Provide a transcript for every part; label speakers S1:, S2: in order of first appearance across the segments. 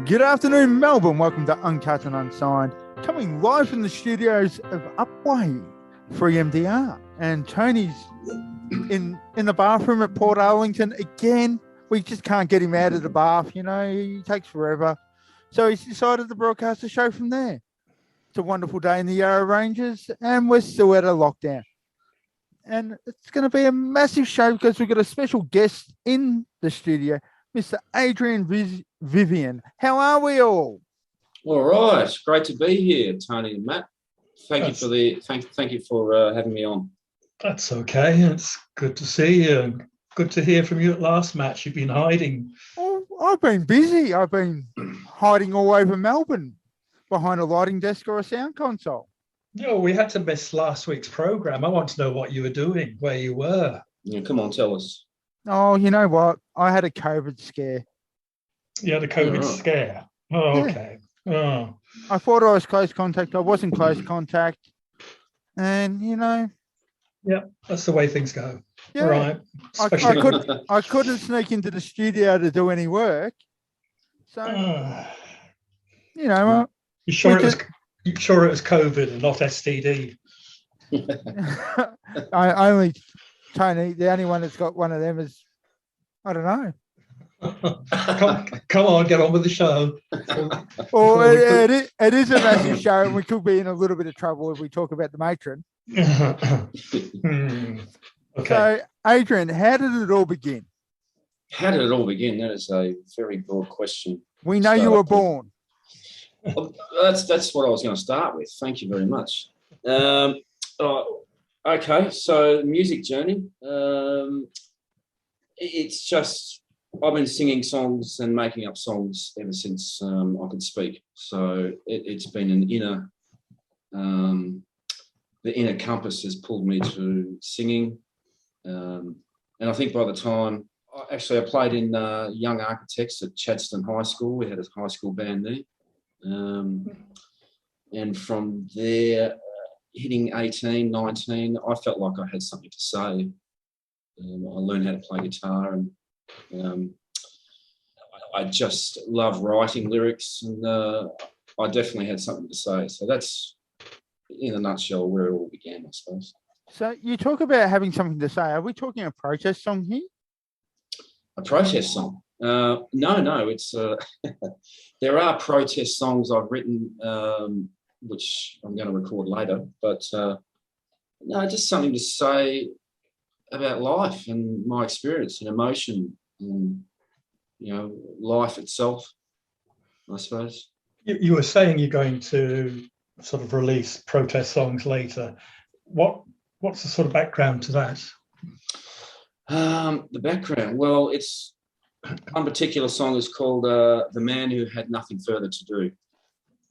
S1: Good afternoon, Melbourne. Welcome to Uncut and Unsigned, coming live from the studios of Upway, 3MDR. And Tony's in the bathroom at Port Arlington again. We just can't get him out of the bath, you know, he takes forever. So he's decided to broadcast the show from there. It's a wonderful day in the Yarra Ranges, and we're still out of lockdown. And it's going to be a massive show because we've got a special guest in the studio, Mr. Adrian Vivian. How are we all?
S2: All right, great to be here, Tony and Matt. Thank you for having me on.
S3: That's okay. It's good to see you and good to hear from you at last match. You've been hiding.
S1: Oh, I've been busy. I've been hiding all over Melbourne behind a lighting desk or a sound console.
S3: No, we had to miss last week's program. I want to know what you were doing, where you were.
S2: Yeah, come on, tell us.
S1: Oh, you know what? I had a COVID scare.
S3: You had a COVID scare. Oh, okay. Oh.
S1: I thought I was close contact. I wasn't close contact. And, you know.
S3: Yeah, that's the way things go.
S1: Yeah.
S3: Right.
S1: I couldn't sneak into the studio to do any work. So, you know.
S3: You sure it was COVID and not STD?
S1: Toney, the only one that's got one of them is, I don't know.
S3: Come on, get on with the show.
S1: It is a massive show, and we could be in a little bit of trouble if we talk about the matron.
S3: Okay.
S1: So, Adrian, how did it all begin?
S2: How did it all begin? That is a very broad question.
S1: We know you were born.
S2: Well, that's what I was going to start with. Thank you very much. Okay, so music journey. It's just I've been singing songs and making up songs ever since I could speak. So it's been an inner, the inner compass has pulled me to singing. And I think by the time, I played in Young Architects at Chadstone High School. We had a high school band there. And from there, hitting 18, 19, I felt like I had something to say. I learned how to play guitar, and I just love writing lyrics, and I definitely had something to say. So that's, in a nutshell, where it all began, I suppose.
S1: So you talk about having something to say. Are we talking a protest song here?
S2: A protest song? No. It's there are protest songs I've written, which I'm going to record later. But no, just something to say about life and my experience and emotion and, you know, life itself, I suppose.
S3: You were saying you're going to sort of release protest songs later. What's the sort of background to that?
S2: The background, well, it's one particular song is called "The Man Who Had Nothing Further to Do."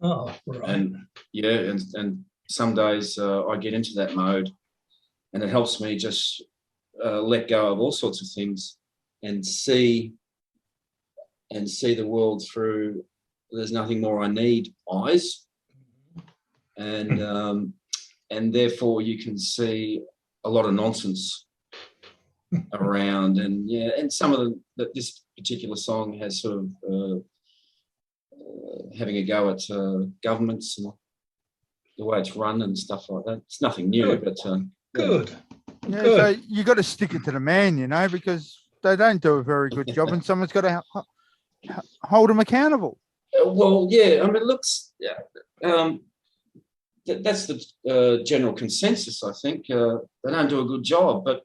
S3: Oh, right.
S2: And yeah, and some days I get into that mode, and it helps me just let go of all sorts of things and see the world through "there's nothing more I need" eyes, and therefore you can see a lot of nonsense around, and some of this particular song has sort of having a go at governments and the way it's run and stuff like that. It's nothing new, but
S3: good.
S1: Yeah,
S3: Good.
S1: so you got to stick it to the man, you know, because they don't do a very good job, and someone's got to hold them accountable.
S2: Well, yeah, I mean, it looks, that's the general consensus, I think. They don't do a good job, but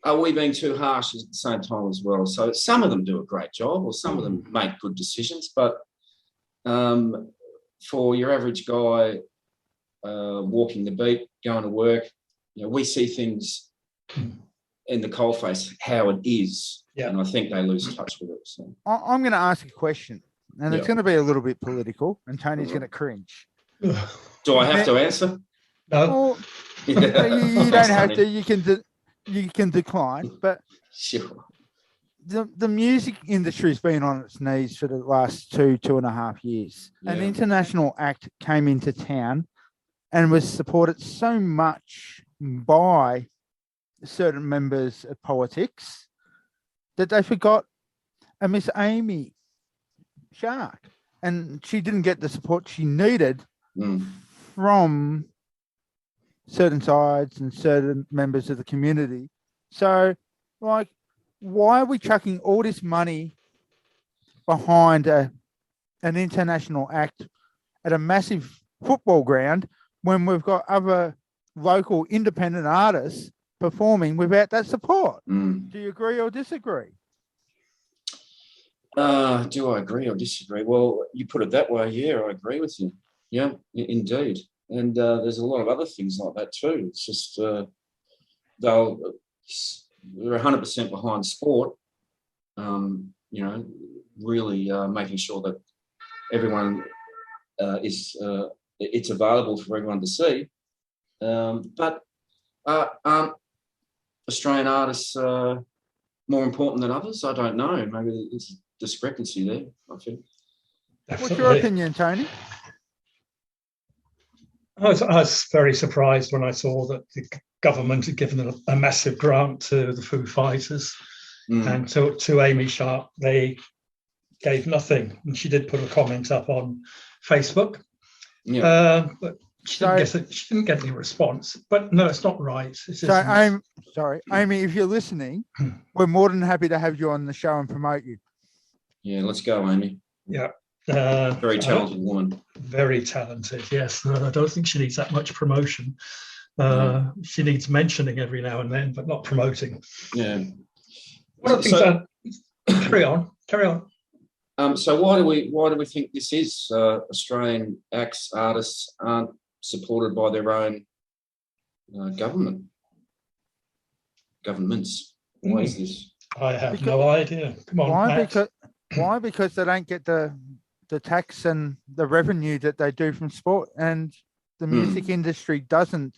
S2: are we being too harsh at the same time as well? So some of them do a great job, or some of them make good decisions, but for your average guy walking the beat, going to work, you know, we see things in the coalface how it is, and I think they lose touch with it. So
S1: I'm going to ask a question, and it's going to be a little bit political, and Tony's going to cringe.
S2: Do I have to answer?
S3: No.
S1: Well, you don't have to. You can decline, but
S2: sure.
S1: The music industry's been on its knees for the last 2.5 years.
S2: Yeah.
S1: An international act came into town and was supported so much by certain members of politics that they forgot a Miss Amy shark, and she didn't get the support she needed
S2: Mm.
S1: from certain sides and certain members of the community. So, like, why are we chucking all this money behind an international act at a massive football ground when we've got other local independent artists performing without that support?
S2: Mm.
S1: Do you agree or disagree?
S2: Do I agree or disagree? Well, you put it that way. Yeah, I agree with you. Yeah, indeed. And there's a lot of other things like that too. It's just they're 100% behind sport. You know, really making sure that everyone it's available for everyone to see. But aren't Australian artists more important than others? I don't know. Maybe there's a discrepancy there, I think.
S1: What's your opinion, Tony?
S3: I was very surprised when I saw that the government had given a massive grant to the Foo Fighters and to Amy Sharp. They gave nothing. And she did put a comment up on Facebook.
S2: Yeah.
S3: But she didn't get any response. But no, it's not right.
S1: So, Amy, if you're listening, we're more than happy to have you on the show and promote you.
S2: Yeah, let's go, Amy.
S3: Yeah.
S2: Very talented woman.
S3: Very talented, yes. I don't think she needs that much promotion. She needs mentioning every now and then, but not promoting.
S2: Yeah.
S3: Carry on.
S2: So why do we think this is Australian acts, artists aren't supported by their own governments? Why is this?
S3: I have no idea. Come on,
S1: why? Because they don't get the tax and the revenue that they do from sport, and the music industry doesn't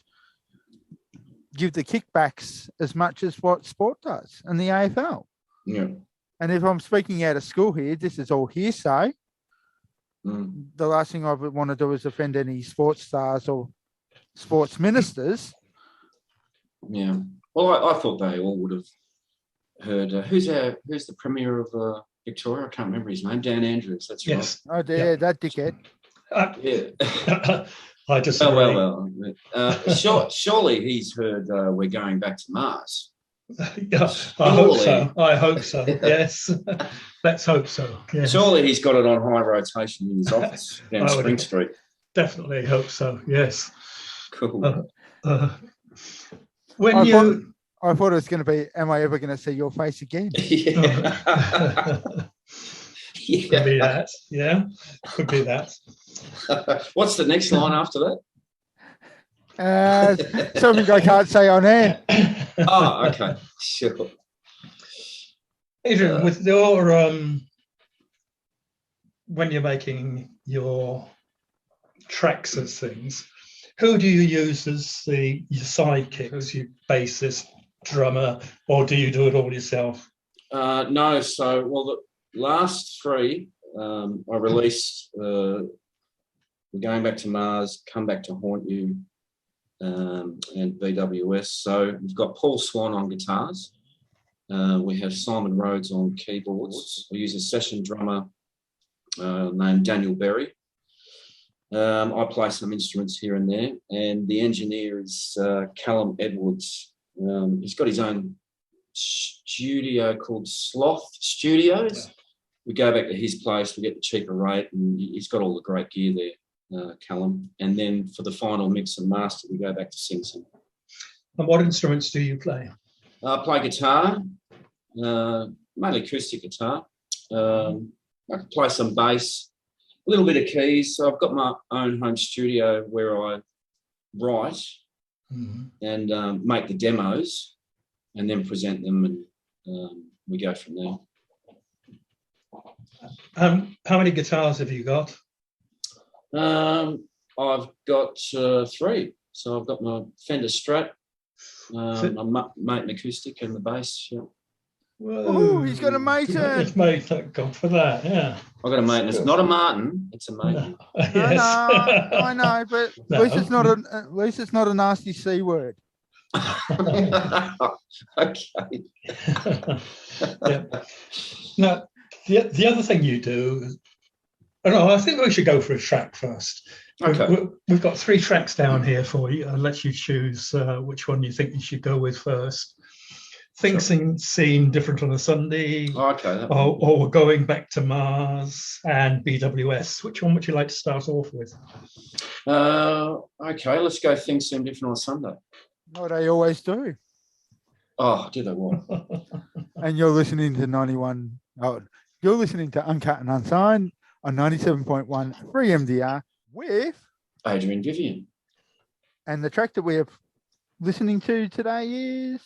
S1: give the kickbacks as much as what sport does and the AFL.
S2: Yeah.
S1: And if I'm speaking out of school here, this is all hearsay. The last thing I would want to do is offend any sports stars or sports ministers.
S2: Yeah. Well, I thought they all would have heard. Who's the Premier of Victoria? I can't remember his name. Dan Andrews. That's right.
S1: Oh, dear, that dickhead.
S2: Yeah.
S3: I just
S2: surely he's heard we're going back to Mars.
S3: Yeah, I hope so. Yes, let's hope so. Yes.
S2: Surely he's got it on high rotation in his office down Spring Street.
S3: Definitely hope so. Yes.
S2: Cool.
S1: I thought it was going to be, am I ever going to see your face again?
S2: Yeah.
S3: Could be that. Yeah, could be that.
S2: What's the next line after that?
S1: Something I can't say on air.
S2: Oh, okay. Sure.
S3: Adrian, with your when you're making your tracks and things, who do you use as your sidekick, as your bassist, drummer, or do you do it all yourself?
S2: No. So, the last three I released. We're going back to Mars, come back to haunt you. And BWS. So we've got Paul Swan on guitars. We have Simon Rhodes on keyboards. We use a session drummer named Daniel Berry. I play some instruments here and there. And the engineer is Callum Edwards. He's got his own studio called Sloth Studios. We go back to his place, we get the cheaper rate, and he's got all the great gear there. Callum, and then for the final mix and master, we go back to Sing Sing.
S3: And what instruments do you play?
S2: I play guitar, mainly acoustic guitar. I can play some bass, a little bit of keys. So I've got my own home studio where I write and make the demos, and then present them, and we go from there.
S3: How many guitars have you got?
S2: I've got three. So I've got my Fender Strat, my Maton acoustic, and the bass. Yeah.
S1: Oh, he's got a Maton.
S3: It's mate, thank God for that. Yeah.
S2: I've got a Maton. It's not a Martin. It's a Maton.
S3: No. Yes.
S1: I know, but at least it's not a nasty C word.
S2: Okay.
S3: Yeah. Now, the other thing you do No, I think we should go for a track first.
S2: Okay.
S3: We've got 3 tracks down here for you. I'll let you choose which one you think you should go with first. Things seem different on a Sunday,
S2: Okay.
S3: or we're going back to Mars and BWS. Which one would you like to start off with?
S2: Okay, let's go. Things seem different on Sunday.
S1: No, they always do.
S2: Oh, do they what?
S1: And you're listening to 91. Oh, you're listening to Uncut and Unsigned on 97.1 Free MDR with
S2: Adrian Vivian.
S1: And the track that we're listening to today is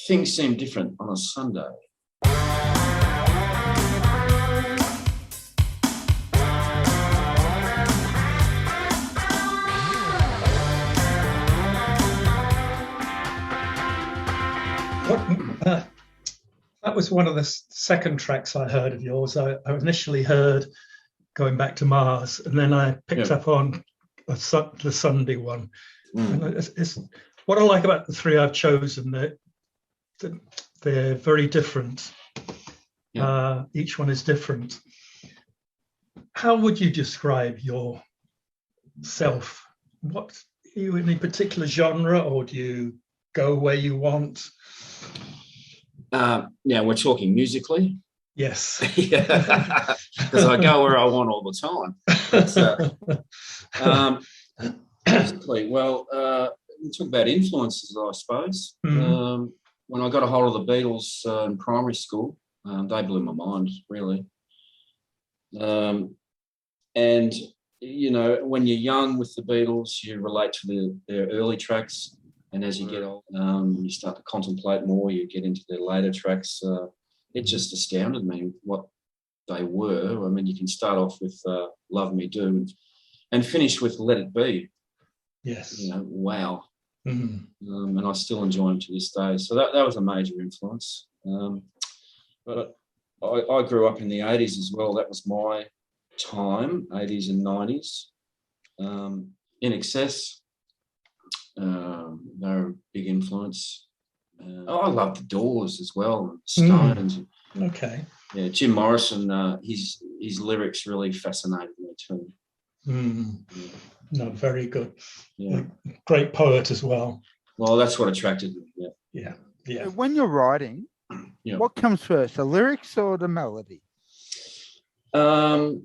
S2: Things Seem Different on a Sunday.
S3: That was one of the second tracks I heard of yours. I initially heard Going Back to Mars, and then I picked up on the Sunday one. And it's what I like about the 3 I've chosen. They're very different. Each one is different. How would you describe yourself? What are you in a particular genre, or do you go where you want?
S2: Yeah, we're talking musically.
S3: Yes.
S2: Yeah, because I go where I want all the time. But, musically, well, we talk about influences, I suppose. When I got a hold of the Beatles in primary school, they blew my mind, really. And, you know, when you're young with the Beatles, you relate to their early tracks. And as you get old, you start to contemplate more, you get into their later tracks. It just astounded me what they were. I mean, you can start off with Love Me Do and finish with Let It Be.
S3: Yes.
S2: You know, wow. And I still enjoy them to this day. So that was a major influence. But I grew up in the 80s as well. That was my time, 80s and 90s. In Excess, they're a big influence. I love the Doors as well, Stones.
S3: Okay.
S2: Yeah, Jim Morrison, his lyrics really fascinated me too.
S3: No, very good.
S2: Yeah.
S3: Great poet as well.
S2: Well, that's what attracted me.
S3: Yeah.
S1: When you're writing, what comes first, the lyrics or the melody?
S2: Well,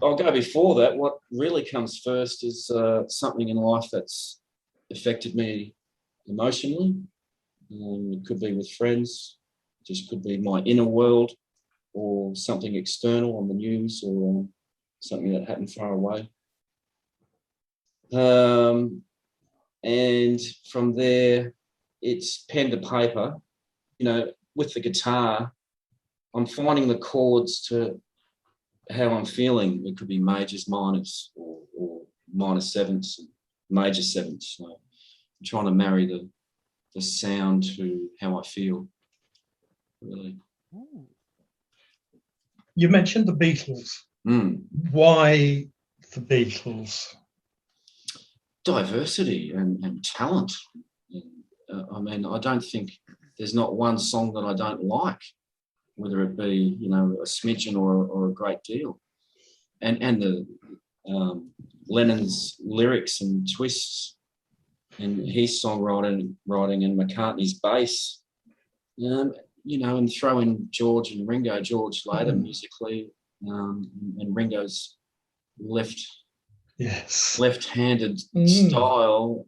S2: I'll go before that. What really comes first is something in life that's affected me emotionally. It could be with friends, just could be my inner world, or something external on the news, or something that happened far away. And from there, it's pen to paper. You know, with the guitar, I'm finding the chords to how I'm feeling. It could be majors, minors, or minor sevenths, and major sevenths. So I'm trying to marry the sound to how I feel, really.
S3: You mentioned the Beatles. Why the Beatles?
S2: Diversity and talent. I mean, I don't think there's not one song that I don't like, whether it be, you know, a smidgen or a great deal. And the Lennon's lyrics and twists, and his songwriting and McCartney's bass, you know, and throw in George and Ringo. George later musically, and Ringo's left-handed style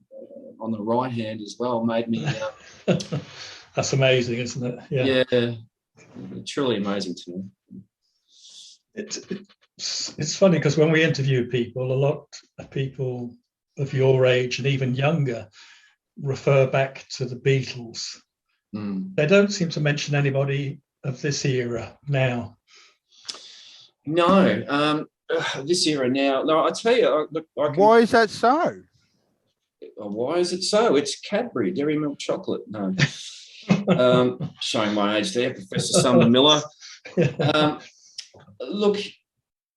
S2: on the right hand as well made me.
S3: That's amazing, isn't it?
S2: Yeah, truly amazing to me.
S3: It's funny because when we interview people, a lot of people of your age and even younger refer back to the Beatles. They don't seem to mention anybody of this era now.
S2: No, this era now. No, I tell you,
S1: why is that so?
S2: Why is it so? It's Cadbury Dairy Milk Chocolate. No, showing my age there, Professor Sumner Miller. Look,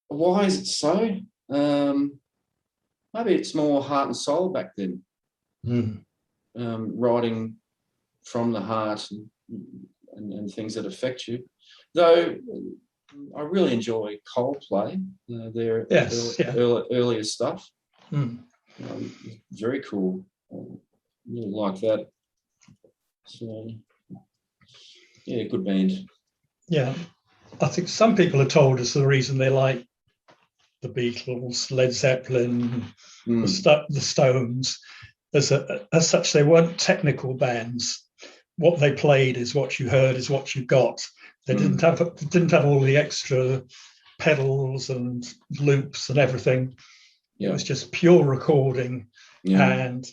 S2: why is it so? Maybe it's more heart and soul back then. Writing from the heart and things that affect you. Though I really enjoy Coldplay. Their earlier stuff. Very cool. I really like that. So, yeah, good band.
S3: Yeah, I think some people have told us the reason they like the Beatles, Led Zeppelin, the Stones, as such, they weren't technical bands. What they played is what you heard, is what you got. They didn't have all the extra pedals and loops and everything. It was just pure recording, and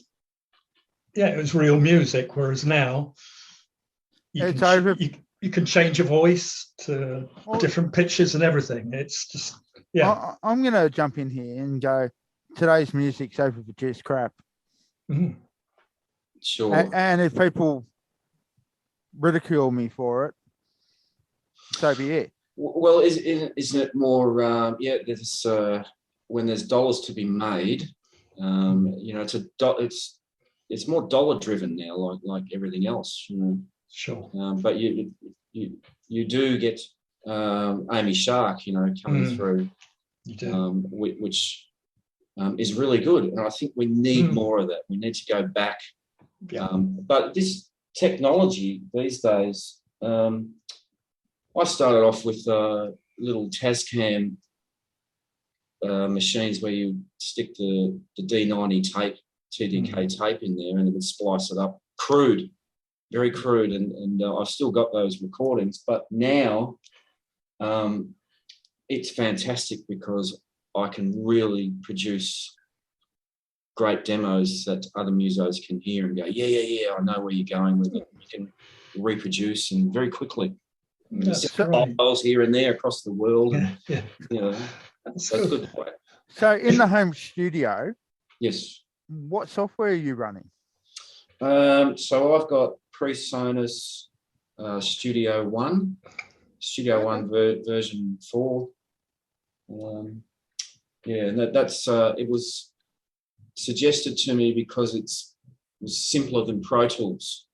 S3: it was real music. Whereas now, you can change your voice to different pitches and everything. It's just
S1: I'm going to jump in here and go. Today's music's overproduced crap.
S3: Mm-hmm.
S2: Sure.
S1: And if people ridicule me for it, so be it.
S2: Well, isn't it more? There's when there's dollars to be made. It's more dollar driven now, like everything else.
S3: Sure.
S2: But you do get Amy Shark, coming through, which is really good, and I think we need more of that. We need to go back. But this technology these days, I started off with little Tascam machines where you stick the D90 tape, TDK tape in there, and it would splice it up. Crude, very crude, and I've still got those recordings. But now it's fantastic because I can really produce great demos that other musos can hear and go, yeah, I know where you're going with it. You can reproduce and very quickly. Files here and there across the world. That's good.
S1: So in the home studio,
S2: yes.
S1: What software are you running?
S2: So I've got PreSonus Studio One, version 4. And that's it was suggested to me because it was simpler than Pro Tools.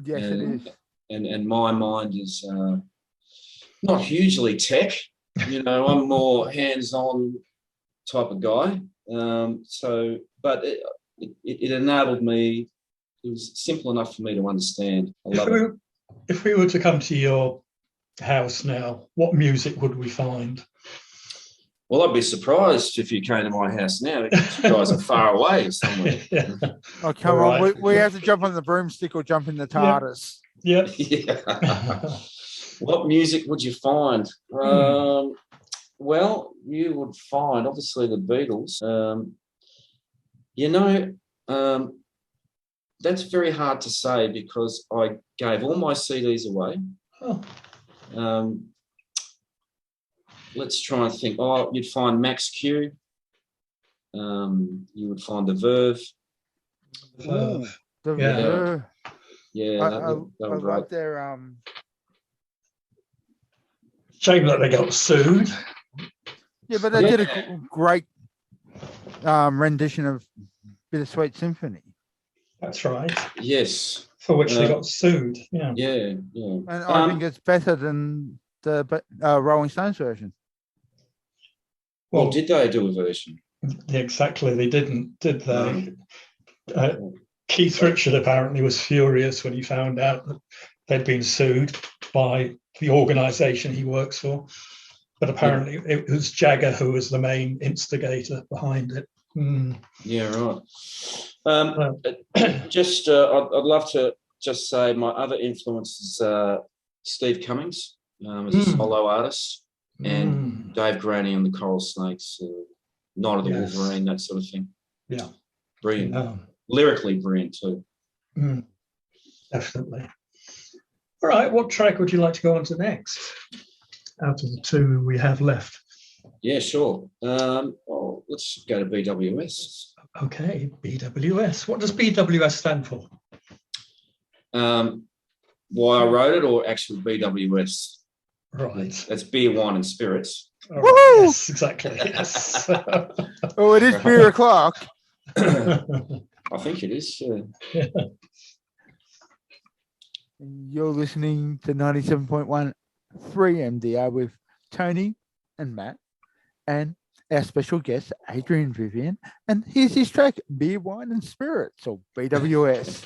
S1: Yes, it is.
S2: And my mind is not hugely tech. I'm more hands-on type of guy. But it enabled me. It was simple enough for me to understand.
S3: If we were to come to your house now, what music would we find?
S2: Well, I'd be surprised if you came to my house now because you guys are far away somewhere.
S1: Oh, come on. We have to jump on the broomstick or jump in the TARDIS.
S3: Yeah.
S2: What music would you find? Well, you would find, obviously, the Beatles. That's very hard to say because I gave all my CDs away. Let's try and think. You'd find Max Q. You would find the Verve.
S1: Verve.
S2: Yeah,
S1: I love their
S3: shame that they got sued.
S1: Yeah, but they did a great rendition of Bittersweet Symphony.
S3: That's right.
S2: Yes.
S3: For which they got sued. Yeah.
S2: And
S1: I think it's better than the Rolling Stones version.
S2: Well, did they do a version?
S3: Exactly, they didn't, did they? Keith Richard apparently was furious when he found out that they'd been sued by the organisation he works for. But apparently it was Jagger who was the main instigator behind it.
S2: Yeah, right. I'd love to just say my other influence is Steve Cummings as a solo artist, and Dave Graney and the Coral Snakes, Night of the Wolverine, that sort of thing.
S3: Yeah.
S2: Brilliant. Lyrically brilliant too.
S3: Definitely. All right, what track would you like to go on to next out of the two we have left?
S2: Yeah, sure. Let's go to BWS.
S3: Okay, BWS. What does BWS stand for?
S2: Why I wrote it, or actually BWS?
S3: Right.
S2: That's beer, wine, and spirits.
S3: Right. Yes, exactly. Yes.
S1: It is beer o'clock.
S2: I think it is.
S1: You're listening to 97.1 Free MDR with Toney and Matt and our special guest, Adrian Vivian. And here's his track, Beer, Wine and Spirits, or BWS.